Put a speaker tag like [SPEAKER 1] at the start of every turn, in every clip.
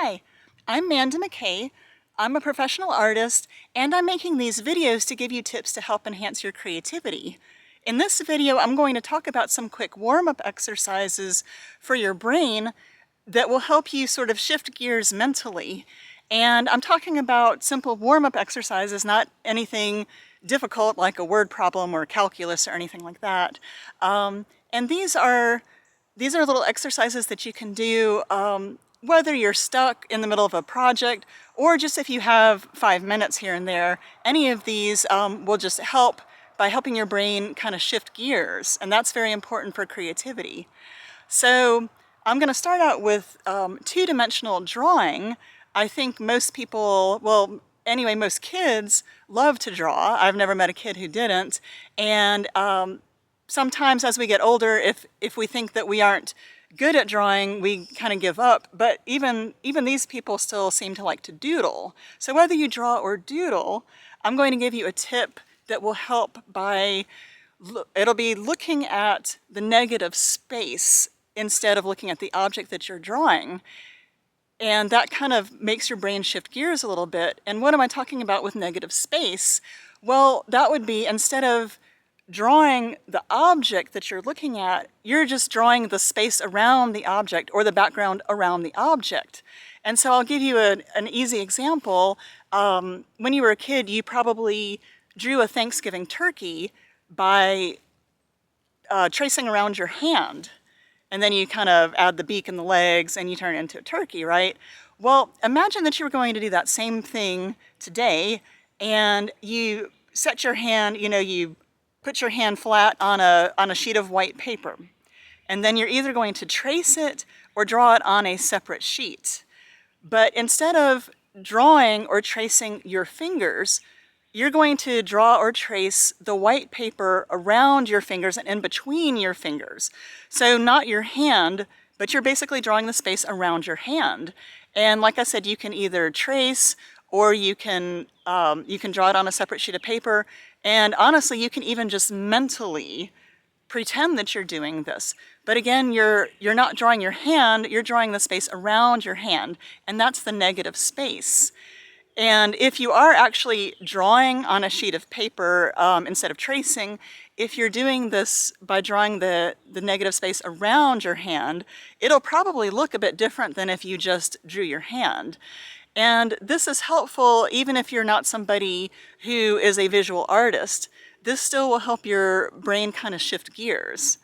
[SPEAKER 1] Hi, I'm Manda McKay. I'm a professional artist, and I'm making these videos to give you tips to help enhance your creativity. In this video, I'm going to talk about some quick warm-up exercises for your brain that will help you sort of shift gears mentally. And I'm talking about simple warm-up exercises, not anything difficult like a word problem or calculus or anything like that. And these are little exercises that you can do whether you're stuck in the middle of a project or just if you have 5 minutes here and there. Any of these will just help by helping your brain kind of shift gears, and that's very important for creativity. So I'm going to start out with two-dimensional drawing. I think most people, well, anyway, most kids love to draw. I've never met a kid who didn't. And sometimes as we get older, if we think that we aren't good at drawing, we kind of give up. But even these people still seem to like to doodle. So whether you draw or doodle, I'm going to give you a tip that will help by, it'll be looking at the negative space instead of looking at the object that you're drawing. And that kind of makes your brain shift gears a little bit. And what am I talking about with negative space? Well, that would be instead of drawing the object that you're looking at, you're just drawing the space around the object or the background around the object. And so I'll give you an easy example. When you were a kid, you probably drew a Thanksgiving turkey by tracing around your hand. And then you kind of add the beak and the legs and you turn it into a turkey, right? Well, imagine that you were going to do that same thing today and you set your hand, you put your hand flat on a sheet of white paper. And then you're either going to trace it or draw it on a separate sheet. But instead of drawing or tracing your fingers, you're going to draw or trace the white paper around your fingers and in between your fingers. So not your hand, but you're basically drawing the space around your hand. And like I said, you can either trace or you can draw it on a separate sheet of paper. And honestly, you can even just mentally pretend that you're doing this. But again, you're not drawing your hand, you're drawing the space around your hand, and that's the negative space. And if you are actually drawing on a sheet of paper instead of tracing, if you're doing this by drawing the negative space around your hand, it'll probably look a bit different than if you just drew your hand. And this is helpful even if you're not somebody who is a visual artist. This still will help your brain kind of shift gears.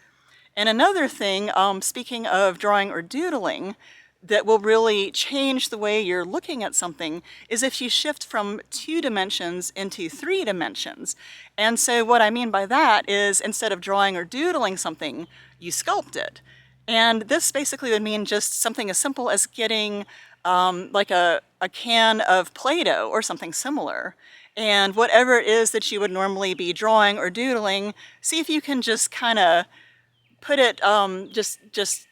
[SPEAKER 1] And another thing, speaking of drawing or doodling, that will really change the way you're looking at something is if you shift from 2 dimensions into 3 dimensions. And so what I mean by that is instead of drawing or doodling something, you sculpt it. And this basically would mean just something as simple as getting like a can of Play-Doh or something similar. And whatever it is that you would normally be drawing or doodling, see if you can just kind of put it, just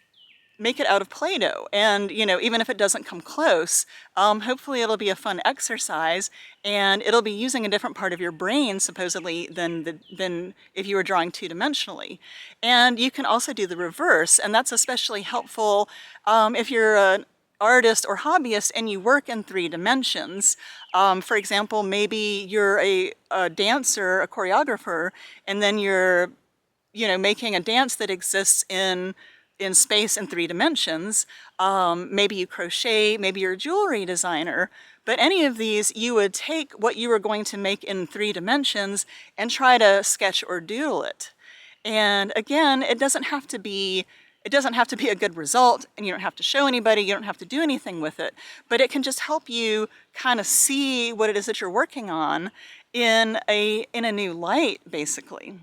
[SPEAKER 1] make it out of Play-Doh. And, even if it doesn't come close, hopefully it'll be a fun exercise and it'll be using a different part of your brain, supposedly, than if you were drawing 2-dimensionally. And you can also do the reverse, and that's especially helpful if you're an artist or hobbyist and you work in 3 dimensions. For example, maybe you're a dancer, a choreographer, and then you're, making a dance that exists in space in 3 dimensions. Maybe you crochet, maybe you're a jewelry designer, but any of these, you would take what you were going to make in 3 dimensions and try to sketch or doodle it. And again, it doesn't have to be a good result, and you don't have to show anybody, you don't have to do anything with it, but it can just help you kind of see what it is that you're working on in a new light, basically.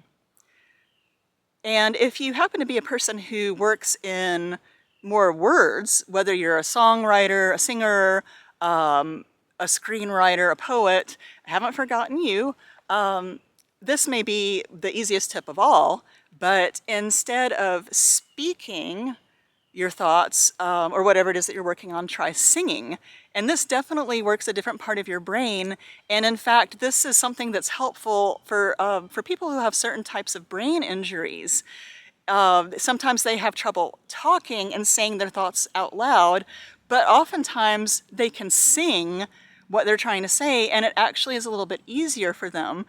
[SPEAKER 1] And if you happen to be a person who works in more words, whether you're a songwriter, a singer, a screenwriter, a poet, I haven't forgotten you, this may be the easiest tip of all, but instead of speaking your thoughts or whatever it is that you're working on, try singing. And this definitely works a different part of your brain. And in fact, this is something that's helpful for people who have certain types of brain injuries. Sometimes they have trouble talking and saying their thoughts out loud, but oftentimes they can sing what they're trying to say, and it actually is a little bit easier for them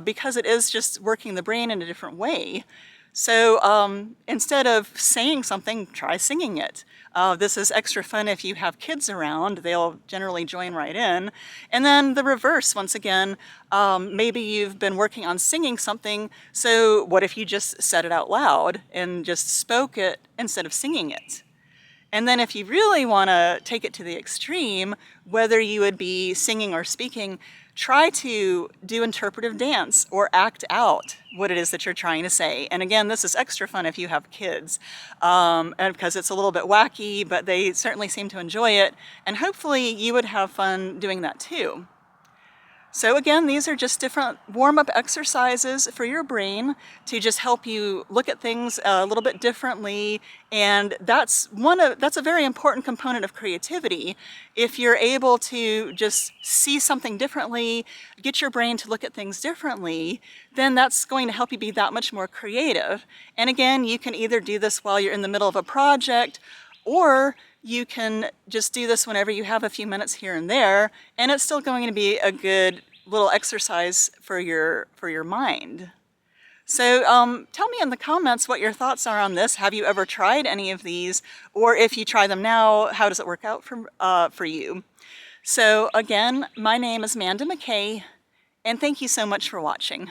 [SPEAKER 1] because it is just working the brain in a different way. So instead of saying something, try singing it. This is extra fun if you have kids around. They'll generally join right in. And then the reverse, once again, maybe you've been working on singing something, so what if you just said it out loud and just spoke it instead of singing it? And then if you really want to take it to the extreme, whether you would be singing or speaking, try to do interpretive dance or act out what it is that you're trying to say. And again, this is extra fun if you have kids, and because it's a little bit wacky, but they certainly seem to enjoy it. And hopefully you would have fun doing that too. So again, these are just different warm-up exercises for your brain to just help you look at things a little bit differently, and that's a very important component of creativity. If you're able to just see something differently, get your brain to look at things differently, then that's going to help you be that much more creative. And again, you can either do this while you're in the middle of a project, or you can just do this whenever you have a few minutes here and there, and it's still going to be a good little exercise for your mind. So tell me in the comments what your thoughts are on this. Have you ever tried any of these? Or if you try them now, how does it work out for you? So again, my name is Manda McKay, and thank you so much for watching.